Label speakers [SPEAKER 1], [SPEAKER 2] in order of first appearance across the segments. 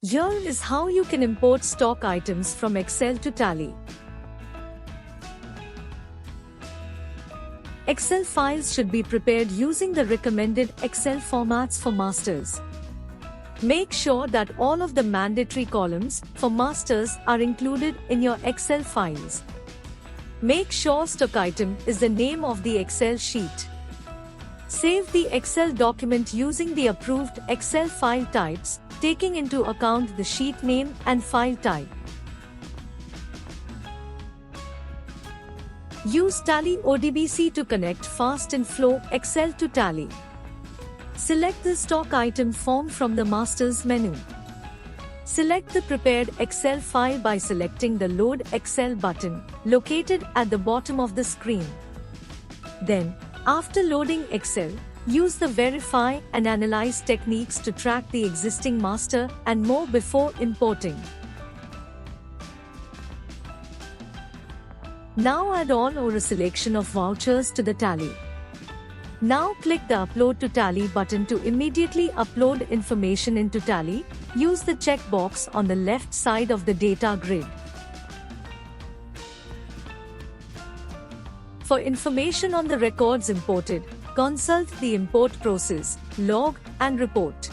[SPEAKER 1] Here is how you can import stock items from Excel to Tally. Excel files should be prepared using the recommended Excel formats for masters. Make sure that all of the mandatory columns for masters are included in your Excel files. Make sure stock item is the name of the Excel sheet. Save the Excel document using the approved Excel file types, taking into account the sheet name and file type. Use Tally ODBC to connect Fast and Flow Excel to Tally. Select the stock item form from the Masters menu. Select the prepared Excel file by selecting the Load Excel button, located at the bottom of the screen. Then, after loading Excel, use the Verify and Analyze techniques to track the existing master and more before importing. Now add all or a selection of vouchers to the Tally. Now click the Upload to Tally button to immediately upload information into Tally. Use the checkbox on the left side of the data grid. For information on the records imported, consult the import process, log, and report.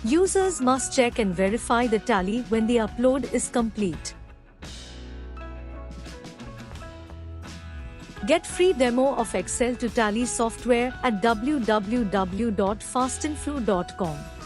[SPEAKER 1] Users must check and verify the Tally when the upload is complete. Get free demo of Excel to Tally software at www.fastandflow.com.